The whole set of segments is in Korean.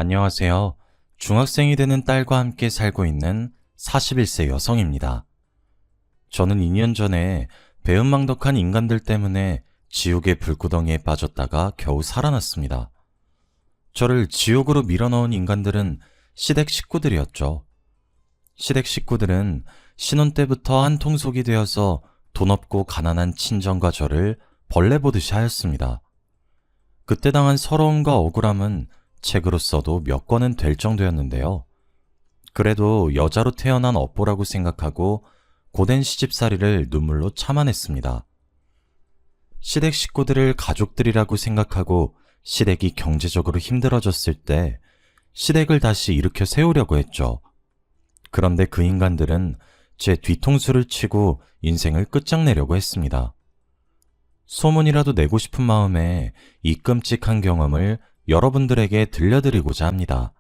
안녕하세요. 중학생이 되는 딸과 함께 살고 있는 41세 여성입니다. 저는 2년 전에 배은망덕한 인간들 때문에 지옥의 불구덩이에 빠졌다가 겨우 살아났습니다. 저를 지옥으로 밀어넣은 인간들은 시댁 식구들이었죠. 시댁 식구들은 신혼 때부터 한통속이 되어서 돈 없고 가난한 친정과 저를 벌레 보듯이 하였습니다. 그때 당한 서러움과 억울함은 책으로 써도 몇 권은 될 정도였는데요. 그래도 여자로 태어난 업보라고 생각하고 고된 시집살이를 눈물로 참아냈습니다. 시댁 식구들을 가족들이라고 생각하고 시댁이 경제적으로 힘들어졌을 때 시댁을 다시 일으켜 세우려고 했죠. 그런데 그 인간들은 제 뒤통수를 치고 인생을 끝장내려고 했습니다. 소문이라도 내고 싶은 마음에 이 끔찍한 경험을 여러분들에게 들려드리고자 합니다.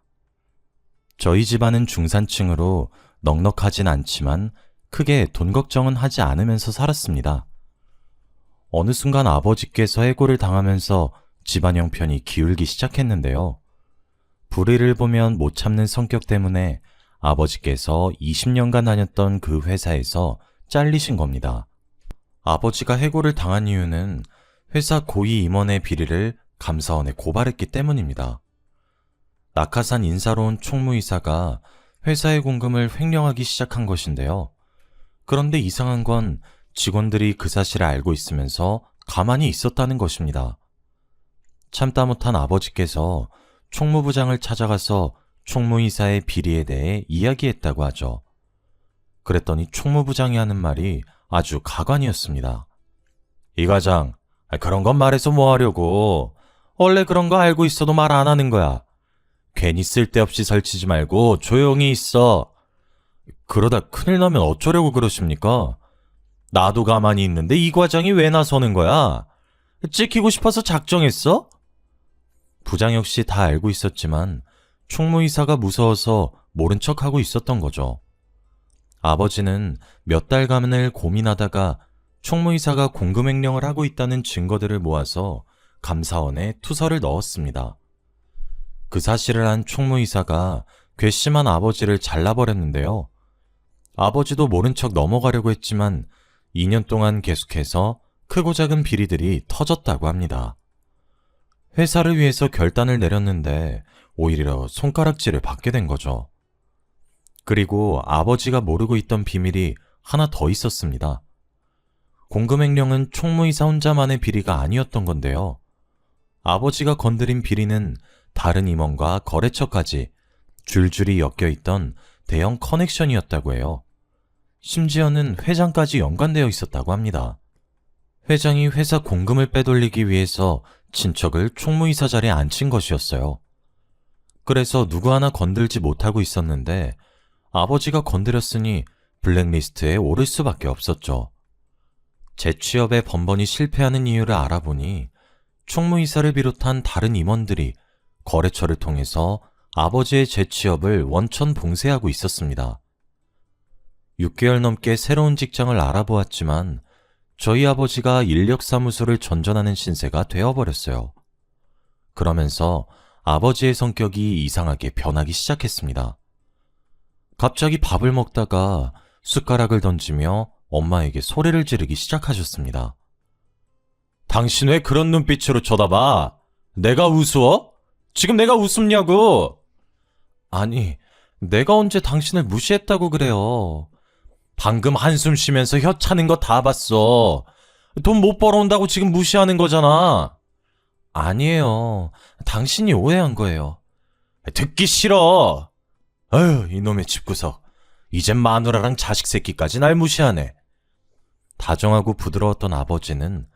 저희 집안은 중산층으로 넉넉하진 않지만 크게 돈 걱정은 하지 않으면서 살았습니다. 어느 순간 아버지께서 해고를 당하면서 집안 형편이 기울기 시작했는데요. 불의를 보면 못 참는 성격 때문에 아버지께서 20년간 다녔던 그 회사에서 잘리신 겁니다. 아버지가 해고를 당한 이유는 회사 고위 임원의 비리를 감사원에 고발했기 때문입니다. 낙하산 인사로 온 총무이사가 회사의 공금을 횡령하기 시작한 것인데요. 그런데 이상한 건 직원들이 그 사실을 알고 있으면서 가만히 있었다는 것입니다. 참다 못한 아버지께서 총무부장을 찾아가서 총무이사의 비리에 대해 이야기했다고 하죠. 그랬더니 총무부장이 하는 말이 아주 가관이었습니다. 이 과장, 그런 건 말해서 뭐 하려고. 원래 그런 거 알고 있어도 말 안 하는 거야. 괜히 쓸데없이 설치지 말고 조용히 있어. 그러다 큰일 나면 어쩌려고 그러십니까? 나도 가만히 있는데 이 과장이 왜 나서는 거야? 찍히고 싶어서 작정했어? 부장 역시 다 알고 있었지만 총무이사가 무서워서 모른 척하고 있었던 거죠. 아버지는 몇 달간을 고민하다가 총무이사가 공금횡령을 하고 있다는 증거들을 모아서 감사원에 투서를 넣었습니다. 그 사실을 안 총무이사가 괘씸한 아버지를 잘라버렸는데요. 아버지도 모른 척 넘어가려고 했지만 2년 동안 계속해서 크고 작은 비리들이 터졌다고 합니다. 회사를 위해서 결단을 내렸는데 오히려 손가락질을 받게 된 거죠. 그리고 아버지가 모르고 있던 비밀이 하나 더 있었습니다. 공금횡령은 총무이사 혼자만의 비리가 아니었던 건데요. 아버지가 건드린 비리는 다른 임원과 거래처까지 줄줄이 엮여있던 대형 커넥션이었다고 해요. 심지어는 회장까지 연관되어 있었다고 합니다. 회장이 회사 공금을 빼돌리기 위해서 친척을 총무이사 자리에 앉힌 것이었어요. 그래서 누구 하나 건들지 못하고 있었는데 아버지가 건드렸으니 블랙리스트에 오를 수밖에 없었죠. 재취업에 번번이 실패하는 이유를 알아보니 총무이사를 비롯한 다른 임원들이 거래처를 통해서 아버지의 재취업을 원천 봉쇄하고 있었습니다. 6개월 넘게 새로운 직장을 알아보았지만 저희 아버지가 인력사무소를 전전하는 신세가 되어버렸어요. 그러면서 아버지의 성격이 이상하게 변하기 시작했습니다. 갑자기 밥을 먹다가 숟가락을 던지며 엄마에게 소리를 지르기 시작하셨습니다. 당신 왜 그런 눈빛으로 쳐다봐? 내가 우스워? 지금 내가 우습냐고? 아니, 내가 언제 당신을 무시했다고 그래요. 방금 한숨 쉬면서 혀 차는 거 다 봤어. 돈 못 벌어온다고 지금 무시하는 거잖아. 아니에요. 당신이 오해한 거예요. 듣기 싫어. 아휴, 이놈의 집구석. 이젠 마누라랑 자식 새끼까지 날 무시하네. 다정하고 부드러웠던 아버지는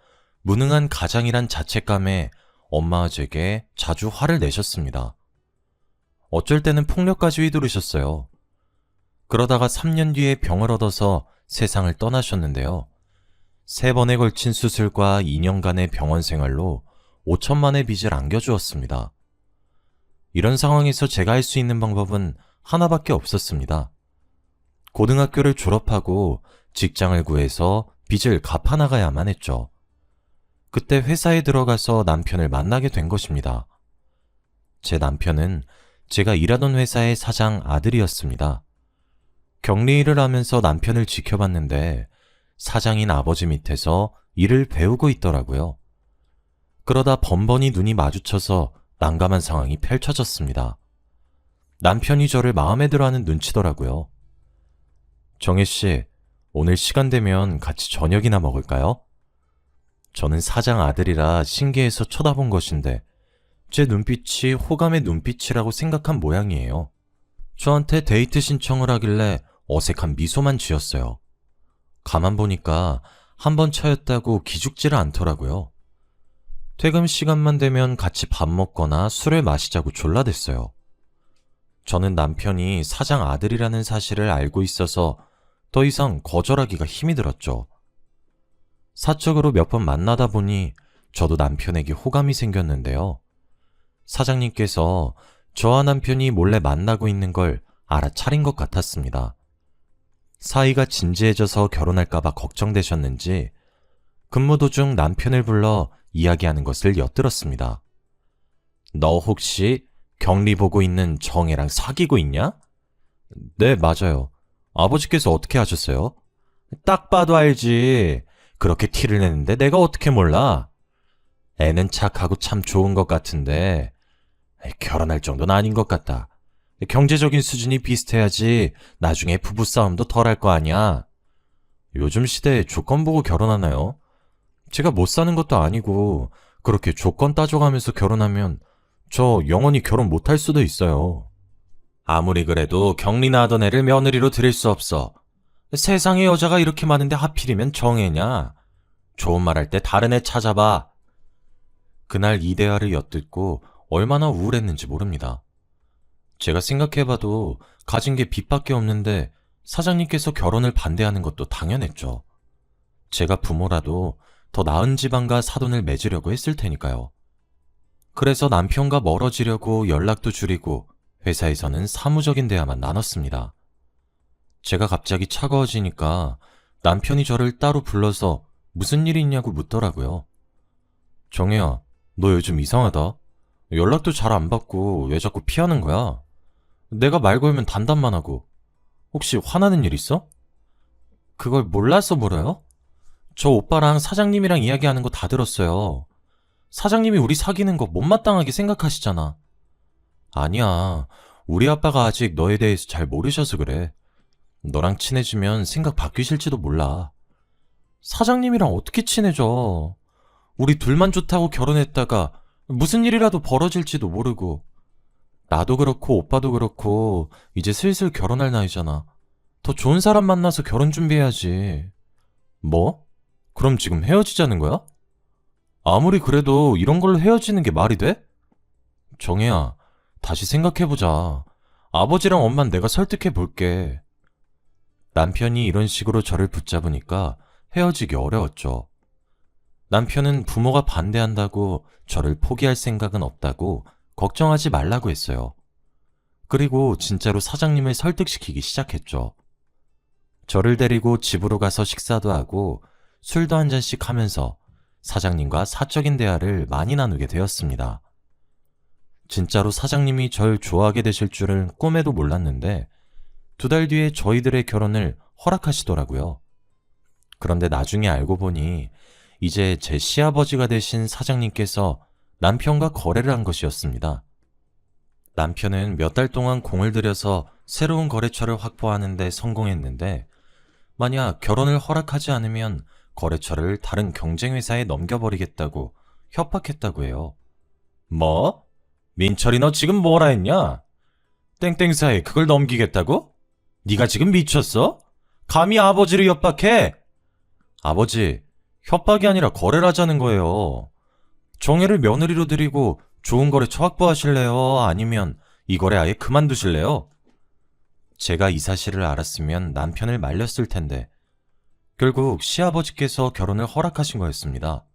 무능한 가장이란 자책감에 엄마 제게 자주 화를 내셨습니다. 어쩔 때는 폭력까지 휘두르셨어요. 그러다가 3년 뒤에 병을 얻어서 세상을 떠나셨는데요. 3번에 걸친 수술과 2년간의 병원 생활로 5천만의 빚을 안겨주었습니다. 이런 상황에서 제가 할 수 있는 방법은 하나밖에 없었습니다. 고등학교를 졸업하고 직장을 구해서 빚을 갚아나가야만 했죠. 그때 회사에 들어가서 남편을 만나게 된 것입니다. 제 남편은 제가 일하던 회사의 사장 아들이었습니다. 격리 일을 하면서 남편을 지켜봤는데 사장인 아버지 밑에서 일을 배우고 있더라고요. 그러다 번번이 눈이 마주쳐서 난감한 상황이 펼쳐졌습니다. 남편이 저를 마음에 들어하는 눈치더라고요. 정혜 씨, 오늘 시간 되면 같이 저녁이나 먹을까요? 저는 사장 아들이라 신기해서 쳐다본 것인데 제 눈빛이 호감의 눈빛이라고 생각한 모양이에요. 저한테 데이트 신청을 하길래 어색한 미소만 지었어요. 가만 보니까 한 번 차였다고 기죽지를 않더라고요. 퇴근 시간만 되면 같이 밥 먹거나 술을 마시자고 졸라댔어요. 저는 남편이 사장 아들이라는 사실을 알고 있어서 더 이상 거절하기가 힘이 들었죠. 사적으로 몇 번 만나다 보니 저도 남편에게 호감이 생겼는데요. 사장님께서 저와 남편이 몰래 만나고 있는 걸 알아차린 것 같았습니다. 사이가 진지해져서 결혼할까봐 걱정되셨는지 근무 도중 남편을 불러 이야기하는 것을 엿들었습니다. 너 혹시 격리 보고 있는 정혜랑 사귀고 있냐? 네, 맞아요. 아버지께서 어떻게 하셨어요? 딱 봐도 알지. 그렇게 티를 내는데 내가 어떻게 몰라? 애는 착하고 참 좋은 것 같은데 결혼할 정도는 아닌 것 같다. 경제적인 수준이 비슷해야지 나중에 부부싸움도 덜 할 거 아니야. 요즘 시대에 조건 보고 결혼하나요? 제가 못 사는 것도 아니고 그렇게 조건 따져가면서 결혼하면 저 영원히 결혼 못 할 수도 있어요. 아무리 그래도 격리나 하던 애를 며느리로 들일 수 없어. 세상에 여자가 이렇게 많은데 하필이면 정혜냐? 좋은 말 할 때 다른 애 찾아봐. 그날 이 대화를 엿듣고 얼마나 우울했는지 모릅니다. 제가 생각해봐도 가진 게 빚밖에 없는데 사장님께서 결혼을 반대하는 것도 당연했죠. 제가 부모라도 더 나은 집안과 사돈을 맺으려고 했을 테니까요. 그래서 남편과 멀어지려고 연락도 줄이고 회사에서는 사무적인 대화만 나눴습니다. 제가 갑자기 차가워지니까 남편이 저를 따로 불러서 무슨 일이 있냐고 묻더라고요. 정혜야, 너 요즘 이상하다. 연락도 잘 안 받고 왜 자꾸 피하는 거야? 내가 말 걸면 단답만 하고. 혹시 화나는 일 있어? 그걸 몰라서 물어요? 저 오빠랑 사장님이랑 이야기하는 거 다 들었어요. 사장님이 우리 사귀는 거 못마땅하게 생각하시잖아. 아니야. 우리 아빠가 아직 너에 대해서 잘 모르셔서 그래. 너랑 친해지면 생각 바뀌실지도 몰라. 사장님이랑 어떻게 친해져? 우리 둘만 좋다고 결혼했다가 무슨 일이라도 벌어질지도 모르고. 나도 그렇고 오빠도 그렇고 이제 슬슬 결혼할 나이잖아. 더 좋은 사람 만나서 결혼 준비해야지. 뭐? 그럼 지금 헤어지자는 거야? 아무리 그래도 이런 걸로 헤어지는 게 말이 돼? 정혜야, 다시 생각해보자. 아버지랑 엄만 내가 설득해 볼게. 남편이 이런 식으로 저를 붙잡으니까 헤어지기 어려웠죠. 남편은 부모가 반대한다고 저를 포기할 생각은 없다고 걱정하지 말라고 했어요. 그리고 진짜로 사장님을 설득시키기 시작했죠. 저를 데리고 집으로 가서 식사도 하고 술도 한 잔씩 하면서 사장님과 사적인 대화를 많이 나누게 되었습니다. 진짜로 사장님이 절 좋아하게 되실 줄은 꿈에도 몰랐는데 2달 뒤에 저희들의 결혼을 허락하시더라고요. 그런데 나중에 알고 보니 이제 제 시아버지가 되신 사장님께서 남편과 거래를 한 것이었습니다. 남편은 몇 달 동안 공을 들여서 새로운 거래처를 확보하는 데 성공했는데 만약 결혼을 허락하지 않으면 거래처를 다른 경쟁회사에 넘겨버리겠다고 협박했다고 해요. 뭐? 민철이 너 지금 뭐라 했냐? 땡땡사에 그걸 넘기겠다고? 네가 지금 미쳤어? 감히 아버지를 협박해? 아버지, 협박이 아니라 거래를 하자는 거예요. 정혜를 며느리로 드리고 좋은 거래처 확보하실래요? 아니면 이 거래 아예 그만두실래요? 제가 이 사실을 알았으면 남편을 말렸을 텐데 결국 시아버지께서 결혼을 허락하신 거였습니다.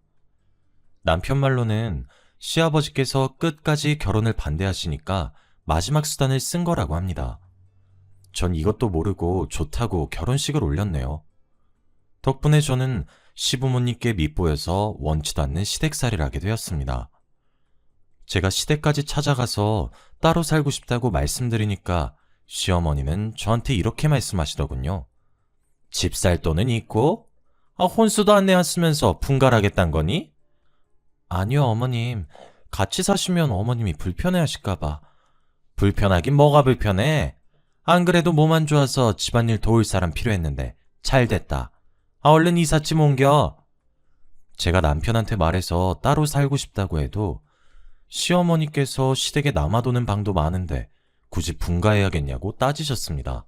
남편 말로는 시아버지께서 끝까지 결혼을 반대하시니까 마지막 수단을 쓴 거라고 합니다. 전 이것도 모르고 좋다고 결혼식을 올렸네요. 덕분에 저는 시부모님께 밉보여서 원치도 않는 시댁살이를 하게 되었습니다. 제가 시댁까지 찾아가서 따로 살고 싶다고 말씀드리니까 시어머니는 저한테 이렇게 말씀하시더군요. 집 살 돈은 있고? 혼수도 안 내왔으면서 분갈하겠단 거니? 아니요, 어머님. 같이 사시면 어머님이 불편해하실까봐. 불편하긴 뭐가 불편해? 안 그래도 몸 안 좋아서 집안일 도울 사람 필요했는데 잘 됐다. 얼른 이삿짐 옮겨. 제가 남편한테 말해서 따로 살고 싶다고 해도 시어머니께서 시댁에 남아도는 방도 많은데 굳이 분가해야겠냐고 따지셨습니다.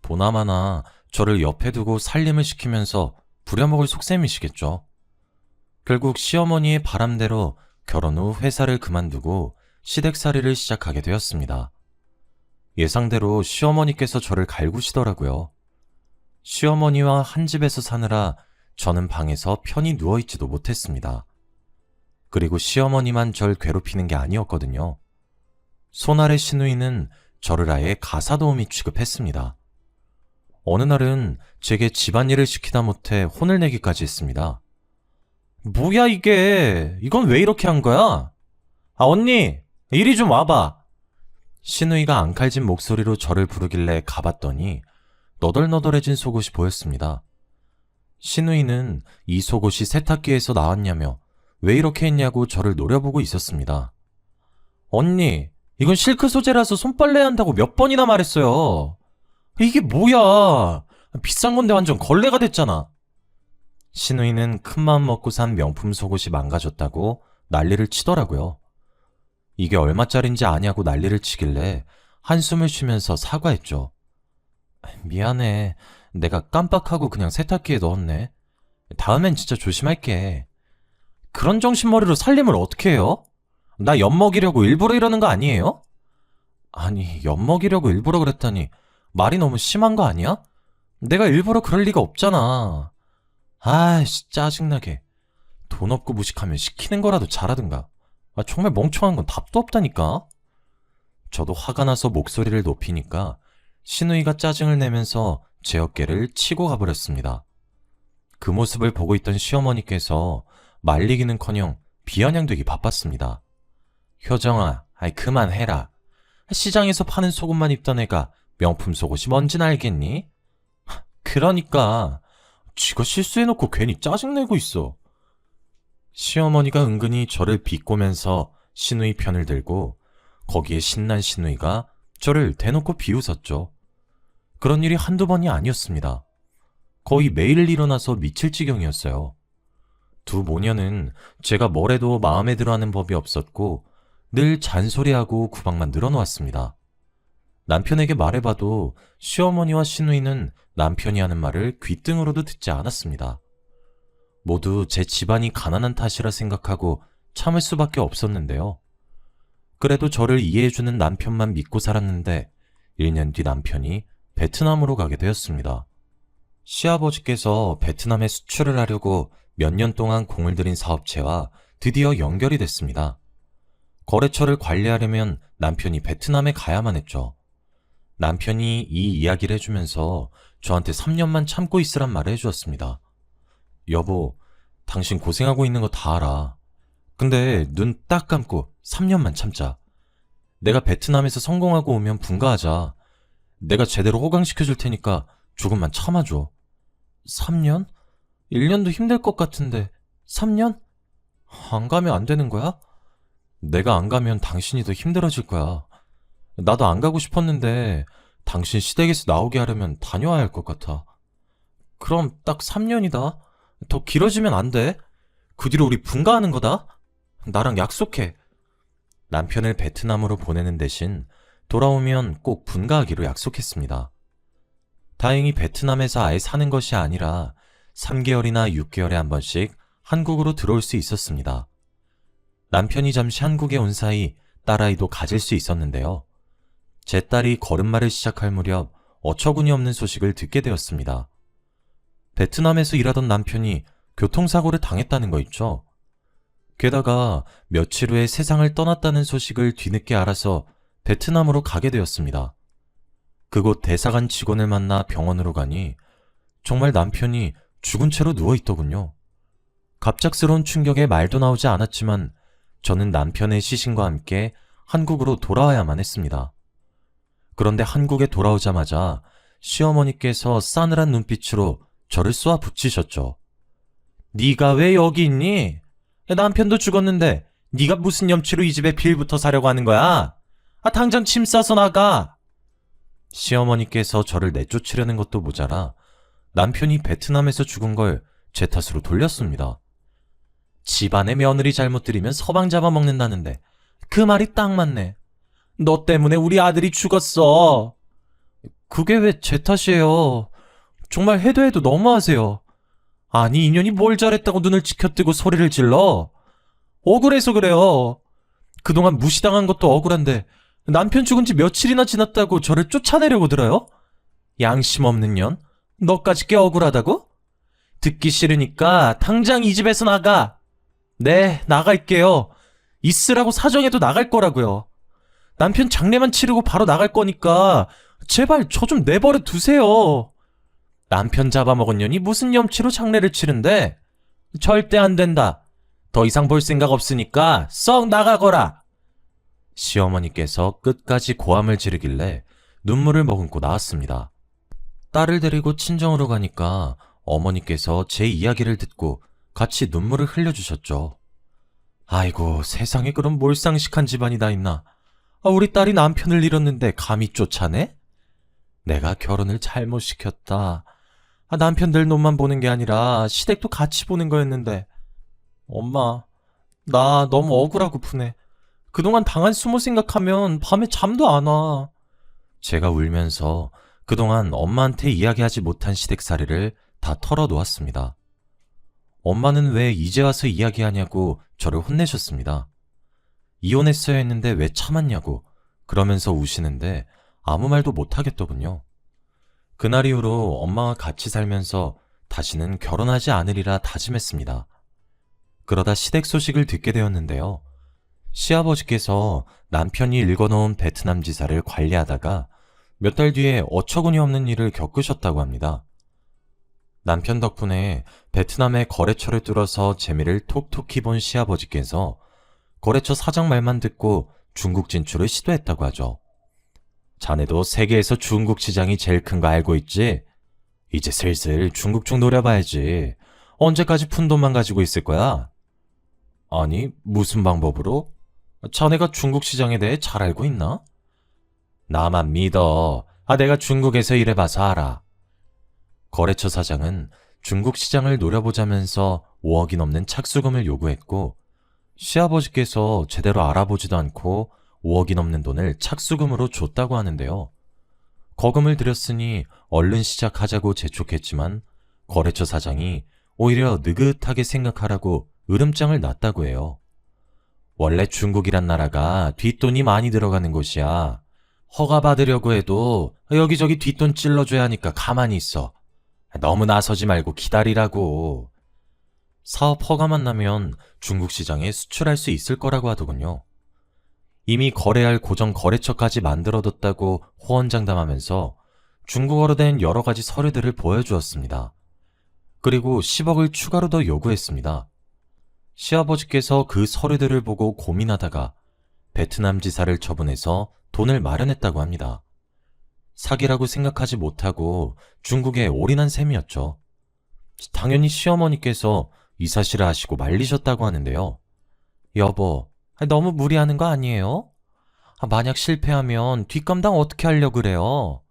보나마나 저를 옆에 두고 살림을 시키면서 부려먹을 속셈이시겠죠. 결국 시어머니의 바람대로 결혼 후 회사를 그만두고 시댁살이를 시작하게 되었습니다. 예상대로 시어머니께서 저를 갈구시더라고요. 시어머니와 한 집에서 사느라 저는 방에서 편히 누워있지도 못했습니다. 그리고 시어머니만 절 괴롭히는 게 아니었거든요. 손아래 시누이는 저를 아예 가사도우미 취급했습니다. 어느 날은 제게 집안일을 시키다 못해 혼을 내기까지 했습니다. 뭐야 이게? 이건 왜 이렇게 한 거야? 언니, 이리 좀 와봐. 시누이가 앙칼진 목소리로 저를 부르길래 가봤더니 너덜너덜해진 속옷이 보였습니다. 시누이는 이 속옷이 세탁기에서 나왔냐며 왜 이렇게 했냐고 저를 노려보고 있었습니다. 언니, 이건 실크 소재라서 손빨래 한다고 몇 번이나 말했어요. 이게 뭐야? 비싼 건데 완전 걸레가 됐잖아. 시누이는 큰마음 먹고 산 명품 속옷이 망가졌다고 난리를 치더라고요. 이게 얼마짜린지 아냐고 난리를 치길래 한숨을 쉬면서 사과했죠. 미안해. 내가 깜빡하고 그냥 세탁기에 넣었네. 다음엔 진짜 조심할게. 그런 정신머리로 살림을 어떻게 해요? 나 엿먹이려고 일부러 이러는 거 아니에요? 아니, 엿먹이려고 일부러 그랬다니 말이 너무 심한 거 아니야? 내가 일부러 그럴 리가 없잖아. 아이씨, 짜증나게. 돈 없고 무식하면 시키는 거라도 잘하든가. 정말 멍청한 건 답도 없다니까. 저도 화가 나서 목소리를 높이니까 시누이가 짜증을 내면서 제 어깨를 치고 가버렸습니다. 그 모습을 보고 있던 시어머니께서 말리기는커녕 비아냥되기 바빴습니다. 효정아, 그만해라. 시장에서 파는 속옷만 입던 애가 명품 속옷이 뭔진 알겠니? 그러니까 쥐가 실수해놓고 괜히 짜증내고 있어. 시어머니가 은근히 저를 비꼬면서 시누이 편을 들고 거기에 신난 시누이가 저를 대놓고 비웃었죠. 그런 일이 한두 번이 아니었습니다. 거의 매일 일어나서 미칠 지경이었어요. 두 모녀는 제가 뭘 해도 마음에 들어하는 법이 없었고 늘 잔소리하고 구박만 늘어놓았습니다. 남편에게 말해봐도 시어머니와 시누이는 남편이 하는 말을 귓등으로도 듣지 않았습니다. 모두 제 집안이 가난한 탓이라 생각하고 참을 수밖에 없었는데요. 그래도 저를 이해해주는 남편만 믿고 살았는데 1년 뒤 남편이 베트남으로 가게 되었습니다. 시아버지께서 베트남에 수출을 하려고 몇 년 동안 공을 들인 사업체와 드디어 연결이 됐습니다. 거래처를 관리하려면 남편이 베트남에 가야만 했죠. 남편이 이 이야기를 해주면서 저한테 3년만 참고 있으란 말을 해주었습니다. 여보, 당신 고생하고 있는 거 다 알아. 근데 눈 딱 감고 3년만 참자. 내가 베트남에서 성공하고 오면 분가하자. 내가 제대로 호강시켜줄 테니까 조금만 참아줘. 3년? 1년도 힘들 것 같은데 3년? 안 가면 안 되는 거야? 내가 안 가면 당신이 더 힘들어질 거야. 나도 안 가고 싶었는데 당신 시댁에서 나오게 하려면 다녀와야 할 것 같아. 그럼 딱 3년이다. 더 길어지면 안 돼. 그 뒤로 우리 분가하는 거다. 나랑 약속해. 남편을 베트남으로 보내는 대신 돌아오면 꼭 분가하기로 약속했습니다. 다행히 베트남에서 아예 사는 것이 아니라 3개월이나 6개월에 한 번씩 한국으로 들어올 수 있었습니다. 남편이 잠시 한국에 온 사이 딸아이도 가질 수 있었는데요. 제 딸이 걸음마를 시작할 무렵 어처구니 없는 소식을 듣게 되었습니다. 베트남에서 일하던 남편이 교통사고를 당했다는 거 있죠. 게다가 며칠 후에 세상을 떠났다는 소식을 뒤늦게 알아서 베트남으로 가게 되었습니다. 그곳 대사관 직원을 만나 병원으로 가니 정말 남편이 죽은 채로 누워있더군요. 갑작스러운 충격에 말도 나오지 않았지만 저는 남편의 시신과 함께 한국으로 돌아와야만 했습니다. 그런데 한국에 돌아오자마자 시어머니께서 싸늘한 눈빛으로 저를 쏘아 붙이셨죠. 네가 왜 여기 있니? 남편도 죽었는데 네가 무슨 염치로 이 집에 빌부터 사려고 하는 거야? 당장 짐 싸서 나가! 시어머니께서 저를 내쫓으려는 것도 모자라 남편이 베트남에서 죽은 걸 제 탓으로 돌렸습니다. 집안의 며느리 잘못 들이면 서방 잡아먹는다는데 그 말이 딱 맞네. 너 때문에 우리 아들이 죽었어. 그게 왜 제 탓이에요? 정말 해도 해도 너무하세요. 아니 인연이 뭘 잘했다고 눈을 치켜뜨고 소리를 질러? 억울해서 그래요. 그동안 무시당한 것도 억울한데 남편 죽은 지 며칠이나 지났다고 저를 쫓아내려고 들어요? 양심 없는 년? 너까지 꽤 억울하다고? 듣기 싫으니까 당장 이 집에서 나가. 네, 나갈게요. 있으라고 사정해도 나갈 거라고요. 남편 장례만 치르고 바로 나갈 거니까 제발 저 좀 내버려 두세요. 남편 잡아먹은 년이 무슨 염치로 장례를 치른대? 절대 안 된다. 더 이상 볼 생각 없으니까 썩 나가거라. 시어머니께서 끝까지 고함을 지르길래 눈물을 머금고 나왔습니다. 딸을 데리고 친정으로 가니까 어머니께서 제 이야기를 듣고 같이 눈물을 흘려주셨죠. 아이고, 세상에 그런 몰상식한 집안이 다 있나. 우리 딸이 남편을 잃었는데 감히 쫓아내? 내가 결혼을 잘못 시켰다. 남편들 놈만 보는 게 아니라 시댁도 같이 보는 거였는데. 엄마, 나 너무 억울하고프네. 그동안 당한 수모 생각하면 밤에 잠도 안 와. 제가 울면서 그동안 엄마한테 이야기하지 못한 시댁살이를 다 털어놓았습니다. 엄마는 왜 이제 와서 이야기하냐고 저를 혼내셨습니다. 이혼했어야 했는데 왜 참았냐고 그러면서 우시는데 아무 말도 못하겠더군요. 그날 이후로 엄마와 같이 살면서 다시는 결혼하지 않으리라 다짐했습니다. 그러다 시댁 소식을 듣게 되었는데요. 시아버지께서 남편이 읽어놓은 베트남 지사를 관리하다가 몇 달 뒤에 어처구니없는 일을 겪으셨다고 합니다. 남편 덕분에 베트남의 거래처를 뚫어서 재미를 톡톡히 본 시아버지께서 거래처 사장 말만 듣고 중국 진출을 시도했다고 하죠. 자네도 세계에서 중국 시장이 제일 큰 거 알고 있지? 이제 슬슬 중국 쪽 노려봐야지. 언제까지 푼돈만 가지고 있을 거야? 아니, 무슨 방법으로? 자네가 중국 시장에 대해 잘 알고 있나? 나만 믿어. 내가 중국에서 일해봐서 알아. 거래처 사장은 중국 시장을 노려보자면서 5억이 넘는 착수금을 요구했고 시아버지께서 제대로 알아보지도 않고 5억이 넘는 돈을 착수금으로 줬다고 하는데요. 거금을 들였으니 얼른 시작하자고 재촉했지만 거래처 사장이 오히려 느긋하게 생각하라고 으름장을 놨다고 해요. 원래 중국이란 나라가 뒷돈이 많이 들어가는 곳이야. 허가 받으려고 해도 여기저기 뒷돈 찔러줘야 하니까 가만히 있어. 너무 나서지 말고 기다리라고. 사업 허가만 나면 중국 시장에 수출할 수 있을 거라고 하더군요. 이미 거래할 고정 거래처까지 만들어뒀다고 호언장담하면서 중국어로 된 여러 가지 서류들을 보여주었습니다. 그리고 10억을 추가로 더 요구했습니다. 시아버지께서 그 서류들을 보고 고민하다가 베트남 지사를 처분해서 돈을 마련했다고 합니다. 사기라고 생각하지 못하고 중국에 올인한 셈이었죠. 당연히 시어머니께서 이 사실을 아시고 말리셨다고 하는데요. 여보, 너무 무리하는 거 아니에요? 만약 실패하면 뒷감당 어떻게 하려고 그래요?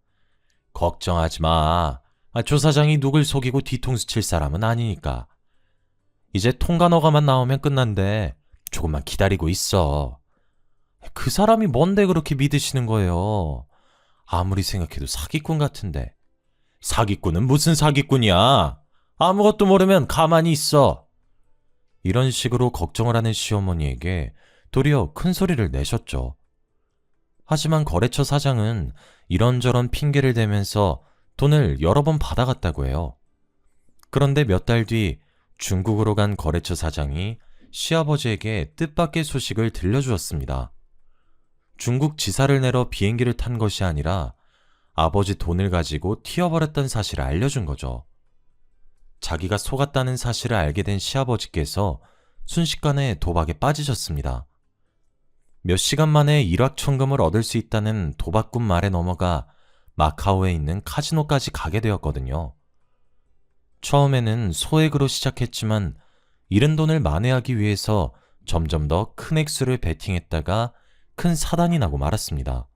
걱정하지 마. 조 사장이 누굴 속이고 뒤통수 칠 사람은 아니니까. 이제 통관허가만 나오면 끝난대. 조금만 기다리고 있어. 그 사람이 뭔데 그렇게 믿으시는 거예요? 아무리 생각해도 사기꾼 같은데. 사기꾼은 무슨 사기꾼이야? 아무것도 모르면 가만히 있어. 이런 식으로 걱정을 하는 시어머니에게 도리어 큰 소리를 내셨죠. 하지만 거래처 사장은 이런저런 핑계를 대면서 돈을 여러 번 받아갔다고 해요. 그런데 몇 달 뒤 중국으로 간 거래처 사장이 시아버지에게 뜻밖의 소식을 들려주었습니다. 중국 지사를 내러 비행기를 탄 것이 아니라 아버지 돈을 가지고 튀어버렸다는 사실을 알려준 거죠. 자기가 속았다는 사실을 알게 된 시아버지께서 순식간에 도박에 빠지셨습니다. 몇 시간 만에 일확천금을 얻을 수 있다는 도박꾼 말에 넘어가 마카오에 있는 카지노까지 가게 되었거든요. 처음에는 소액으로 시작했지만 잃은 돈을 만회하기 위해서 점점 더 큰 액수를 베팅했다가 큰 사단이 나고 말았습니다.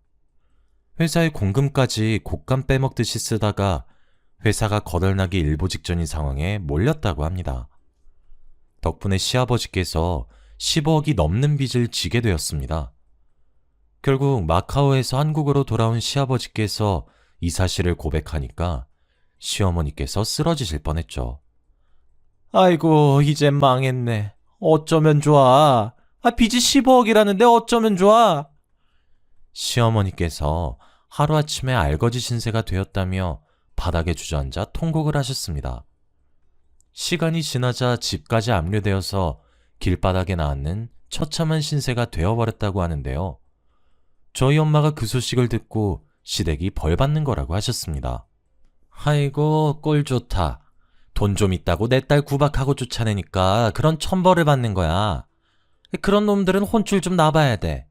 회사의 공금까지 곶감 빼먹듯이 쓰다가 회사가 거덜나기 일보 직전인 상황에 몰렸다고 합니다. 덕분에 시아버지께서 15억이 넘는 빚을 지게 되었습니다. 결국 마카오에서 한국으로 돌아온 시아버지께서 이 사실을 고백하니까 시어머니께서 쓰러지실 뻔했죠. 아이고, 이젠 망했네. 어쩌면 좋아. 빚이 15억이라는데 어쩌면 좋아. 시어머니께서 하루아침에 알거지 신세가 되었다며 바닥에 주저앉아 통곡을 하셨습니다. 시간이 지나자 집까지 압류되어서 길바닥에 나앉는 처참한 신세가 되어버렸다고 하는데요. 저희 엄마가 그 소식을 듣고 시댁이 벌 받는 거라고 하셨습니다. 아이고, 꼴 좋다. 돈 좀 있다고 내 딸 구박하고 쫓아내니까 그런 천벌을 받는 거야. 그런 놈들은 혼쭐 좀 나봐야 돼.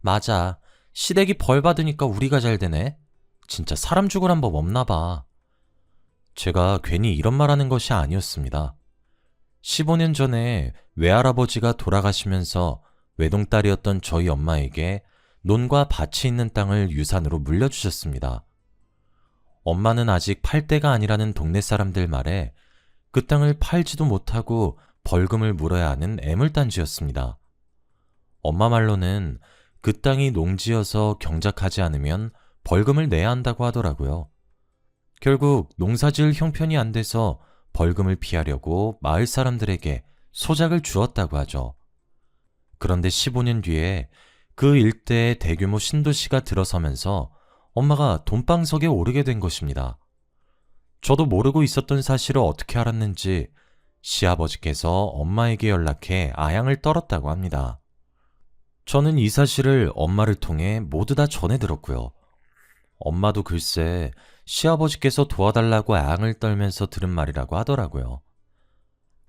맞아. 시댁이 벌 받으니까 우리가 잘 되네. 진짜 사람 죽으란 법 없나 봐. 제가 괜히 이런 말 하는 것이 아니었습니다. 15년 전에 외할아버지가 돌아가시면서 외동딸이었던 저희 엄마에게 논과 밭이 있는 땅을 유산으로 물려주셨습니다. 엄마는 아직 팔 때가 아니라는 동네 사람들 말에 그 땅을 팔지도 못하고 벌금을 물어야 하는 애물단지였습니다. 엄마 말로는 그 땅이 농지여서 경작하지 않으면 벌금을 내야 한다고 하더라고요. 결국 농사지을 형편이 안 돼서 벌금을 피하려고 마을 사람들에게 소작을 주었다고 하죠. 그런데 15년 뒤에 그 일대에 대규모 신도시가 들어서면서 엄마가 돈방석에 오르게 된 것입니다. 저도 모르고 있었던 사실을 어떻게 알았는지 시아버지께서 엄마에게 연락해 아양을 떨었다고 합니다. 저는 이 사실을 엄마를 통해 모두 다 전해 들었고요. 엄마도 글쎄 시아버지께서 도와달라고 아양을 떨면서 들은 말이라고 하더라고요.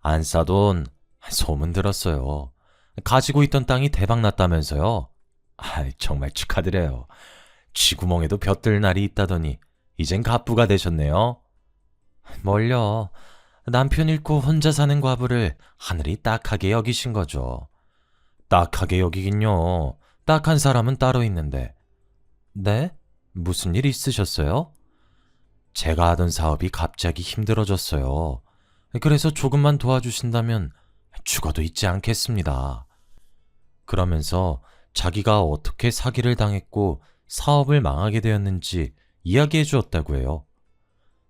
안사돈, 소문 들었어요. 가지고 있던 땅이 대박났다면서요? 정말 축하드려요. 쥐구멍에도 벼뜰 날이 있다더니 이젠 갑부가 되셨네요. 뭘요. 남편 잃고 혼자 사는 과부를 하늘이 딱하게 여기신 거죠. 딱하게 여기긴요. 딱한 사람은 따로 있는데. 네? 무슨 일 있으셨어요? 제가 하던 사업이 갑자기 힘들어졌어요. 그래서 조금만 도와주신다면 죽어도 잊지 않겠습니다. 그러면서 자기가 어떻게 사기를 당했고 사업을 망하게 되었는지 이야기해 주었다고 해요.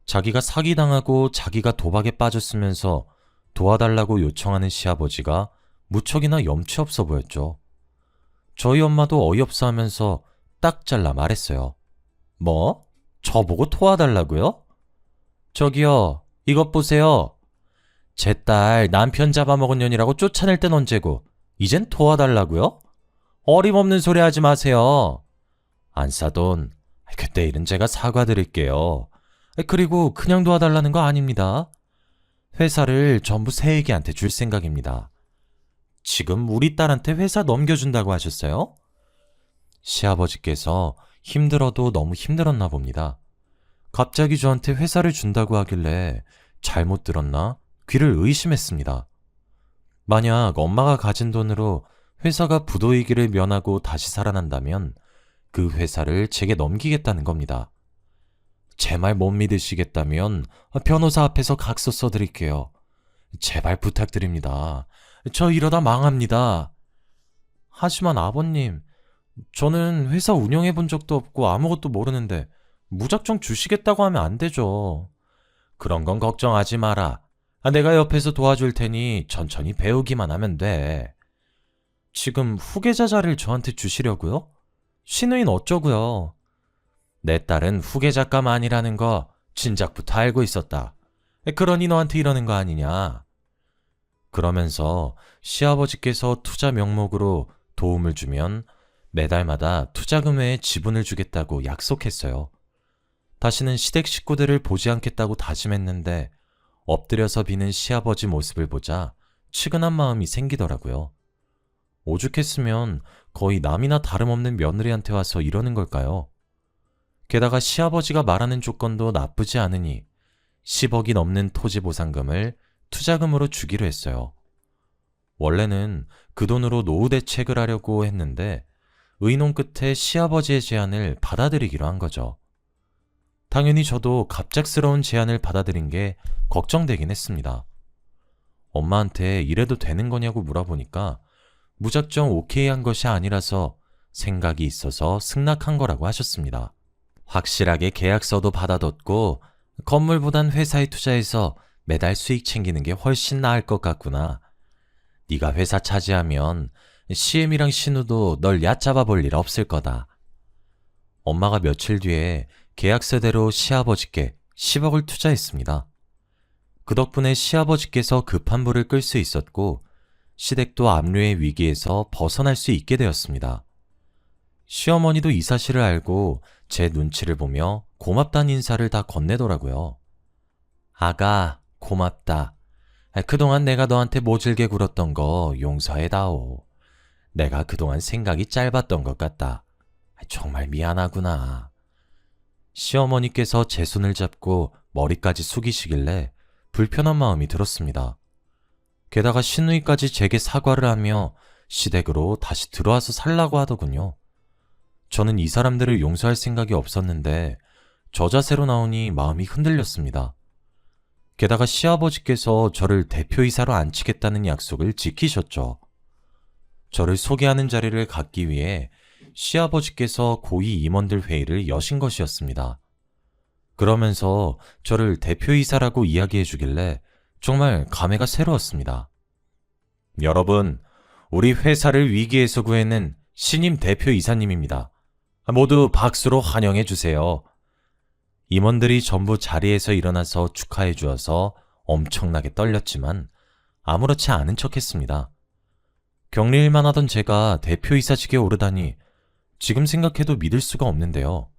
자기가 사기당하고 자기가 도박에 빠졌으면서 도와달라고 요청하는 시아버지가 무척이나 염치 없어 보였죠. 저희 엄마도 어이없어 하면서 딱 잘라 말했어요. 뭐? 저보고 도와달라고요? 저기요, 이것 보세요. 제 딸 남편 잡아먹은 년이라고 쫓아낼 땐 언제고 이젠 도와달라고요? 어림없는 소리 하지 마세요. 안사돈, 그때 일은 제가 사과드릴게요. 그리고 그냥 도와달라는 거 아닙니다. 회사를 전부 새애기한테 줄 생각입니다. 지금 우리 딸한테 회사 넘겨준다고 하셨어요? 시아버지께서 힘들어도 너무 힘들었나 봅니다. 갑자기 저한테 회사를 준다고 하길래 잘못 들었나 귀를 의심했습니다. 만약 엄마가 가진 돈으로 회사가 부도이기를 면하고 다시 살아난다면 그 회사를 제게 넘기겠다는 겁니다. 제 말 못 믿으시겠다면 변호사 앞에서 각서 써드릴게요. 제발 부탁드립니다. 저 이러다 망합니다. 하지만 아버님, 저는 회사 운영해 본 적도 없고 아무것도 모르는데 무작정 주시겠다고 하면 안 되죠. 그런 건 걱정하지 마라. 내가 옆에서 도와줄 테니 천천히 배우기만 하면 돼. 지금 후계자 자리를 저한테 주시려고요? 신우인 어쩌고요? 내 딸은 후계자감 아니라는 거 진작부터 알고 있었다. 그러니 너한테 이러는 거 아니냐? 그러면서 시아버지께서 투자 명목으로 도움을 주면 매달마다 투자금 외에 지분을 주겠다고 약속했어요. 다시는 시댁 식구들을 보지 않겠다고 다짐했는데 엎드려서 비는 시아버지 모습을 보자 측은한 마음이 생기더라고요. 오죽했으면 거의 남이나 다름없는 며느리한테 와서 이러는 걸까요? 게다가 시아버지가 말하는 조건도 나쁘지 않으니 10억이 넘는 토지 보상금을 투자금으로 주기로 했어요. 원래는 그 돈으로 노후 대책을 하려고 했는데 의논 끝에 시아버지의 제안을 받아들이기로 한 거죠. 당연히 저도 갑작스러운 제안을 받아들인 게 걱정되긴 했습니다. 엄마한테 이래도 되는 거냐고 물어보니까 무작정 오케이 한 것이 아니라서 생각이 있어서 승낙한 거라고 하셨습니다. 확실하게 계약서도 받아뒀고 건물보단 회사에 투자해서 매달 수익 챙기는 게 훨씬 나을 것 같구나. 네가 회사 차지하면 CM이랑 신우도 널 얕잡아 볼 일 없을 거다. 엄마가 며칠 뒤에 계약서대로 시아버지께 10억을 투자했습니다. 그 덕분에 시아버지께서 급한 불을 끌 수 있었고 시댁도 압류의 위기에서 벗어날 수 있게 되었습니다. 시어머니도 이 사실을 알고 제 눈치를 보며 고맙다는 인사를 다 건네더라고요. 아가, 고맙다. 그동안 내가 너한테 모질게 굴었던 거 용서해다오. 내가 그동안 생각이 짧았던 것 같다. 정말 미안하구나. 시어머니께서 제 손을 잡고 머리까지 숙이시길래 불편한 마음이 들었습니다. 게다가 시누이까지 제게 사과를 하며 시댁으로 다시 들어와서 살라고 하더군요. 저는 이 사람들을 용서할 생각이 없었는데 저 자세로 나오니 마음이 흔들렸습니다. 게다가 시아버지께서 저를 대표이사로 앉히겠다는 약속을 지키셨죠. 저를 소개하는 자리를 갖기 위해 시아버지께서 고위 임원들 회의를 여신 것이었습니다. 그러면서 저를 대표이사라고 이야기해 주길래 정말 감회가 새로웠습니다. 여러분, 우리 회사를 위기에서 구해낸 신임 대표이사님입니다. 모두 박수로 환영해 주세요. 임원들이 전부 자리에서 일어나서 축하해 주어서 엄청나게 떨렸지만 아무렇지 않은 척했습니다. 격리일만 하던 제가 대표이사직에 오르다니 지금 생각해도 믿을 수가 없는데요.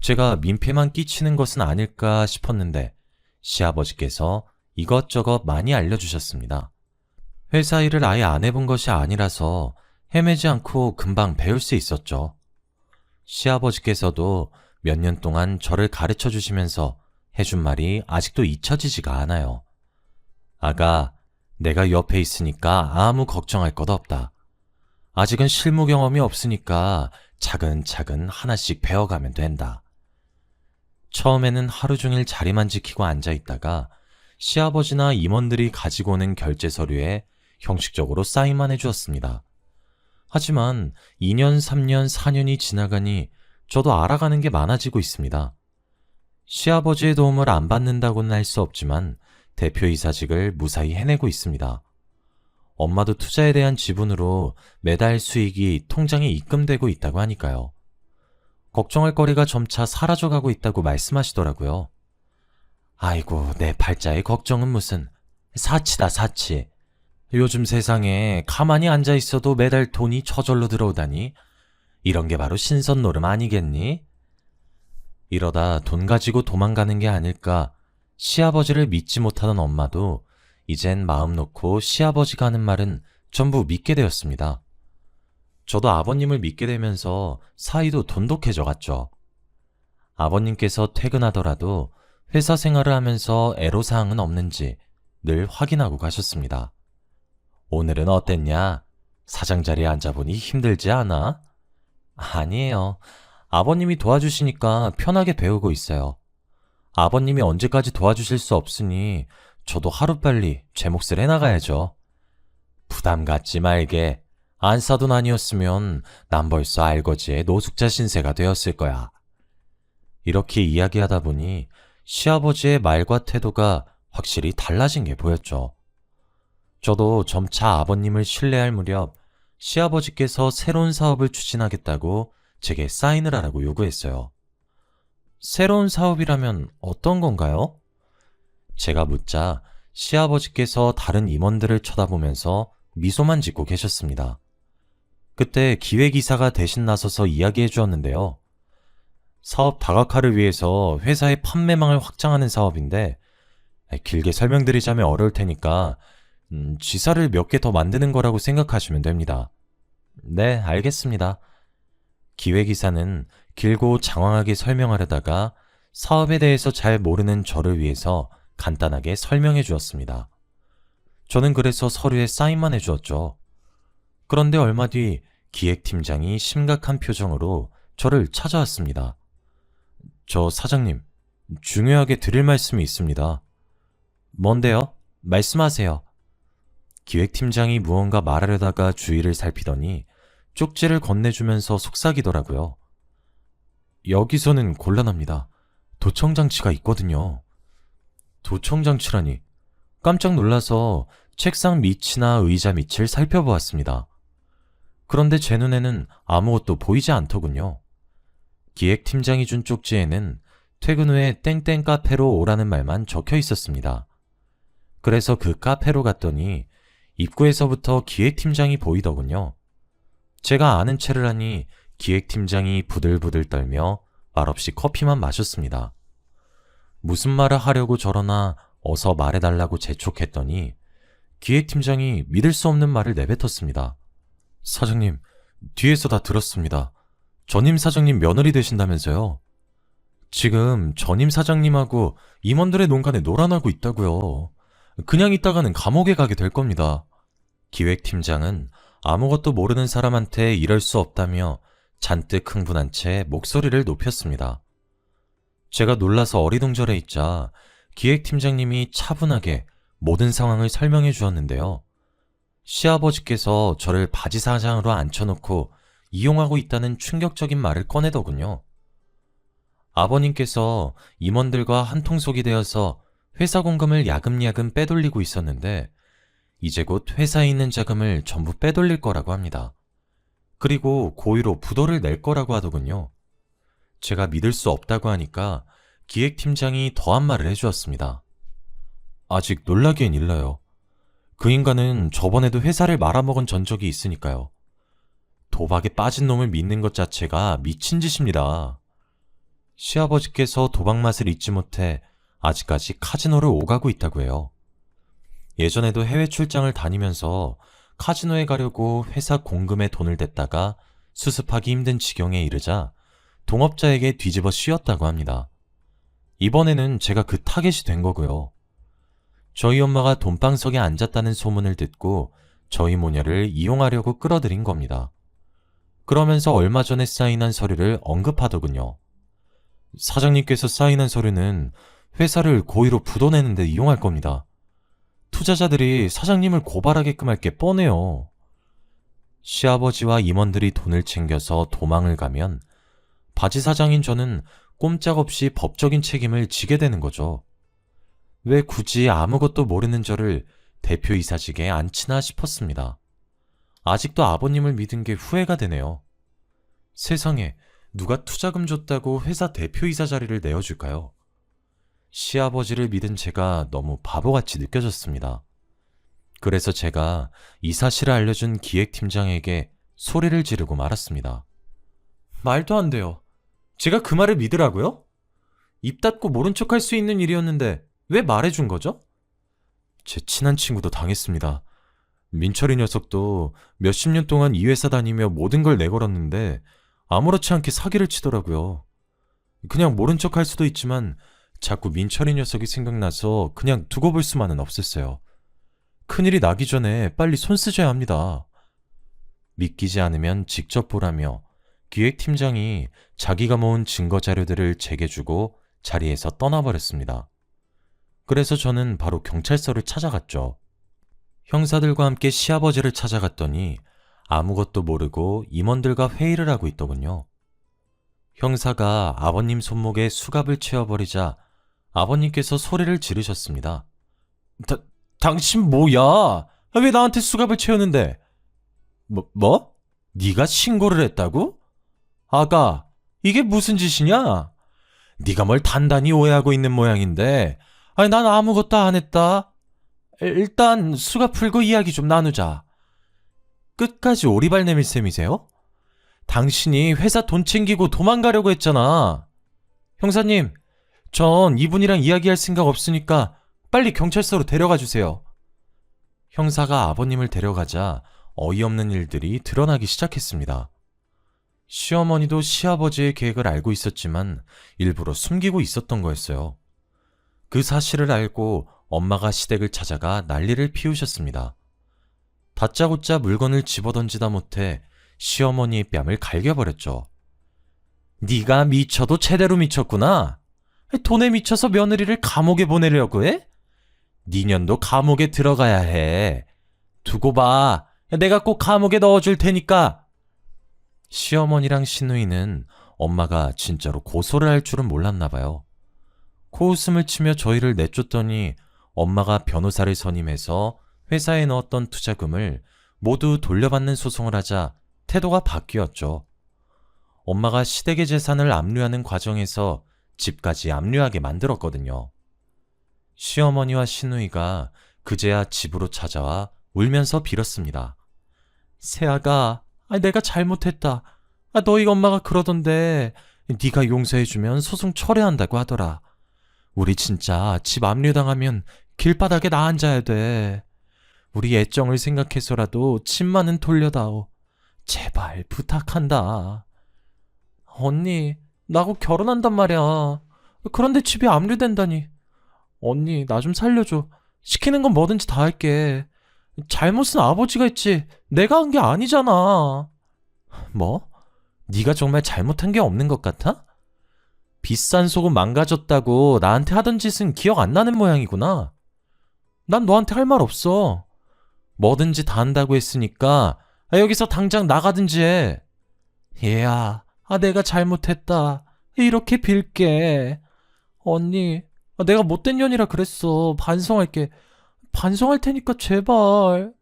제가 민폐만 끼치는 것은 아닐까 싶었는데 시아버지께서 이것저것 많이 알려주셨습니다. 회사 일을 아예 안 해본 것이 아니라서 헤매지 않고 금방 배울 수 있었죠. 시아버지께서도 몇 년 동안 저를 가르쳐 주시면서 해준 말이 아직도 잊혀지지가 않아요. 아가, 내가 옆에 있으니까 아무 걱정할 것 없다. 아직은 실무 경험이 없으니까 차근차근 하나씩 배워가면 된다. 처음에는 하루 종일 자리만 지키고 앉아있다가 시아버지나 임원들이 가지고 오는 결제 서류에 형식적으로 사인만 해주었습니다. 하지만 2년, 3년, 4년이 지나가니 저도 알아가는 게 많아지고 있습니다. 시아버지의 도움을 안 받는다고는 할 수 없지만 대표이사직을 무사히 해내고 있습니다. 엄마도 투자에 대한 지분으로 매달 수익이 통장에 입금되고 있다고 하니까요. 걱정할 거리가 점차 사라져가고 있다고 말씀하시더라고요. 아이고, 내 팔자의 걱정은 무슨 사치다, 사치. 요즘 세상에 가만히 앉아있어도 매달 돈이 저절로 들어오다니 이런 게 바로 신선노름 아니겠니? 이러다 돈 가지고 도망가는 게 아닐까. 시아버지를 믿지 못하던 엄마도 이젠 마음 놓고 시아버지가 하는 말은 전부 믿게 되었습니다. 저도 아버님을 믿게 되면서 사이도 돈독해져 갔죠. 아버님께서 퇴근하더라도 회사 생활을 하면서 애로사항은 없는지 늘 확인하고 가셨습니다. 오늘은 어땠냐? 사장 자리에 앉아보니 힘들지 않아? 아니에요. 아버님이 도와주시니까 편하게 배우고 있어요. 아버님이 언제까지 도와주실 수 없으니 저도 하루빨리 제 몫을 해나가야죠. 부담 갖지 말게. 안 사돈 아니었으면 난 벌써 알거지에 노숙자 신세가 되었을 거야. 이렇게 이야기하다 보니 시아버지의 말과 태도가 확실히 달라진 게 보였죠. 저도 점차 아버님을 신뢰할 무렵 시아버지께서 새로운 사업을 추진하겠다고 제게 사인을 하라고 요구했어요. 새로운 사업이라면 어떤 건가요? 제가 묻자 시아버지께서 다른 임원들을 쳐다보면서 미소만 짓고 계셨습니다. 그때 기획이사가 대신 나서서 이야기해 주었는데요. 사업 다각화를 위해서 회사의 판매망을 확장하는 사업인데 길게 설명드리자면 어려울 테니까 지사를 몇 개 더 만드는 거라고 생각하시면 됩니다. 네, 알겠습니다. 기획이사는 길고 장황하게 설명하려다가 사업에 대해서 잘 모르는 저를 위해서 간단하게 설명해 주었습니다. 저는 그래서 서류에 사인만 해주었죠. 그런데 얼마 뒤 기획팀장이 심각한 표정으로 저를 찾아왔습니다. 저 사장님, 중요하게 드릴 말씀이 있습니다. 뭔데요? 말씀하세요. 기획팀장이 무언가 말하려다가 주위를 살피더니 쪽지를 건네주면서 속삭이더라고요. 여기서는 곤란합니다. 도청장치가 있거든요. 도청장치라니. 깜짝 놀라서 책상 밑이나 의자 밑을 살펴보았습니다. 그런데 제 눈에는 아무것도 보이지 않더군요. 기획팀장이 준 쪽지에는 퇴근 후에 땡땡 카페로 오라는 말만 적혀 있었습니다. 그래서 그 카페로 갔더니 입구에서부터 기획팀장이 보이더군요. 제가 아는 체를 하니 기획팀장이 부들부들 떨며 말없이 커피만 마셨습니다. 무슨 말을 하려고 저러나 어서 말해달라고 재촉했더니 기획팀장이 믿을 수 없는 말을 내뱉었습니다. 사장님, 뒤에서 다 들었습니다. 전임 사장님 며느리 되신다면서요? 지금 전임 사장님하고 임원들의 농간에 노란하고 있다고요. 그냥 있다가는 감옥에 가게 될 겁니다. 기획팀장은 아무것도 모르는 사람한테 이럴 수 없다며 잔뜩 흥분한 채 목소리를 높였습니다. 제가 놀라서 어리둥절해 있자 기획팀장님이 차분하게 모든 상황을 설명해 주었는데요. 시아버지께서 저를 바지 사장으로 앉혀놓고 이용하고 있다는 충격적인 말을 꺼내더군요. 아버님께서 임원들과 한통속이 되어서 회사 공금을 야금야금 빼돌리고 있었는데 이제 곧 회사에 있는 자금을 전부 빼돌릴 거라고 합니다. 그리고 고의로 부도를 낼 거라고 하더군요. 제가 믿을 수 없다고 하니까 기획팀장이 더한 말을 해주었습니다. 아직 놀라기엔 일러요. 그 인간은 저번에도 회사를 말아먹은 전적이 있으니까요. 도박에 빠진 놈을 믿는 것 자체가 미친 짓입니다. 시아버지께서 도박 맛을 잊지 못해 아직까지 카지노를 오가고 있다고 해요. 예전에도 해외 출장을 다니면서 카지노에 가려고 회사 공금에 돈을 댔다가 수습하기 힘든 지경에 이르자 동업자에게 뒤집어 씌웠다고 합니다. 이번에는 제가 그 타겟이 된 거고요. 저희 엄마가 돈방석에 앉았다는 소문을 듣고 저희 모녀를 이용하려고 끌어들인 겁니다. 그러면서 얼마 전에 사인한 서류를 언급하더군요. 사장님께서 사인한 서류는 회사를 고의로 부도내는 데 이용할 겁니다. 투자자들이 사장님을 고발하게끔 할 게 뻔해요. 시아버지와 임원들이 돈을 챙겨서 도망을 가면 바지 사장인 저는 꼼짝없이 법적인 책임을 지게 되는 거죠. 왜 굳이 아무것도 모르는 저를 대표이사직에 앉히나 싶었습니다. 아직도 아버님을 믿은 게 후회가 되네요. 세상에 누가 투자금 줬다고 회사 대표이사 자리를 내어줄까요? 시아버지를 믿은 제가 너무 바보같이 느껴졌습니다. 그래서 제가 이 사실을 알려준 기획팀장에게 소리를 지르고 말았습니다. 말도 안 돼요. 제가 그 말을 믿으라고요? 입 닫고 모른 척할 수 있는 일이었는데 왜 말해준 거죠? 제 친한 친구도 당했습니다. 민철이 녀석도 몇십 년 동안 이 회사 다니며 모든 걸 내걸었는데 아무렇지 않게 사기를 치더라고요. 그냥 모른 척 할 수도 있지만 자꾸 민철이 녀석이 생각나서 그냥 두고 볼 수만은 없었어요. 큰일이 나기 전에 빨리 손 쓰셔야 합니다. 믿기지 않으면 직접 보라며 기획팀장이 자기가 모은 증거 자료들을 제게 주고 자리에서 떠나버렸습니다. 그래서 저는 바로 경찰서를 찾아갔죠. 형사들과 함께 시아버지를 찾아갔더니 아무것도 모르고 임원들과 회의를 하고 있더군요. 형사가 아버님 손목에 수갑을 채워버리자 아버님께서 소리를 지르셨습니다. 당신 뭐야? 왜 나한테 수갑을 채우는데? 뭐? 네가 신고를 했다고? 아가, 이게 무슨 짓이냐? 네가 뭘 단단히 오해하고 있는 모양인데 난 아무것도 안 했다. 일단 수갑 풀고 이야기 좀 나누자. 끝까지 오리발 내밀 셈이세요? 당신이 회사 돈 챙기고 도망가려고 했잖아. 형사님, 전 이분이랑 이야기할 생각 없으니까 빨리 경찰서로 데려가 주세요. 형사가 아버님을 데려가자 어이없는 일들이 드러나기 시작했습니다. 시어머니도 시아버지의 계획을 알고 있었지만 일부러 숨기고 있었던 거였어요. 그 사실을 알고 엄마가 시댁을 찾아가 난리를 피우셨습니다. 다짜고짜 물건을 집어던지다 못해 시어머니의 뺨을 갈겨버렸죠. 네가 미쳐도 제대로 미쳤구나. 돈에 미쳐서 며느리를 감옥에 보내려고 해? 네 년도 감옥에 들어가야 해. 두고 봐. 내가 꼭 감옥에 넣어줄 테니까. 시어머니랑 시누이는 엄마가 진짜로 고소를 할 줄은 몰랐나 봐요. 코웃음을 치며 저희를 내쫓더니 엄마가 변호사를 선임해서 회사에 넣었던 투자금을 모두 돌려받는 소송을 하자 태도가 바뀌었죠. 엄마가 시댁의 재산을 압류하는 과정에서 집까지 압류하게 만들었거든요. 시어머니와 시누이가 그제야 집으로 찾아와 울면서 빌었습니다. 새아가, 내가 잘못했다. 너희 엄마가 그러던데 네가 용서해주면 소송 철회한다고 하더라. 우리 진짜 집 압류당하면 길바닥에 나앉아야 돼. 우리 애정을 생각해서라도 집만은 돌려다오. 제발 부탁한다. 언니, 나하고 결혼한단 말이야. 그런데 집이 압류된다니. 언니, 나 좀 살려줘. 시키는 건 뭐든지 다 할게. 잘못은 아버지가 했지 내가 한 게 아니잖아. 뭐? 네가 정말 잘못한 게 없는 것 같아? 비싼 속은 망가졌다고 나한테 하던 짓은 기억 안 나는 모양이구나. 난 너한테 할 말 없어. 뭐든지 다 한다고 했으니까 여기서 당장 나가든지 해. 얘야, 내가 잘못했다. 이렇게 빌게. 언니, 내가 못된 년이라 그랬어. 반성할게. 반성할 테니까 제발.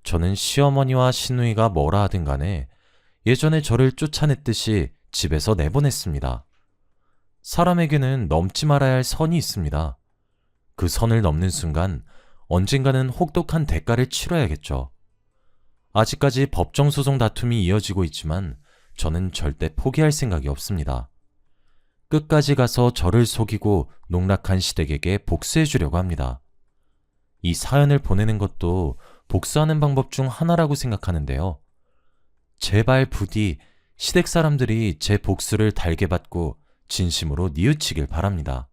저는 시어머니와 시누이가 뭐라 하든 간에 예전에 저를 쫓아냈듯이 집에서 내보냈습니다. 사람에게는 넘지 말아야 할 선이 있습니다. 그 선을 넘는 순간 언젠가는 혹독한 대가를 치러야겠죠. 아직까지 법정 소송 다툼이 이어지고 있지만 저는 절대 포기할 생각이 없습니다. 끝까지 가서 저를 속이고 농락한 시댁에게 복수해 주려고 합니다. 이 사연을 보내는 것도 복수하는 방법 중 하나라고 생각하는데요. 제발 부디 시댁 사람들이 제 복수를 달게 받고 진심으로 뉘우치길 바랍니다.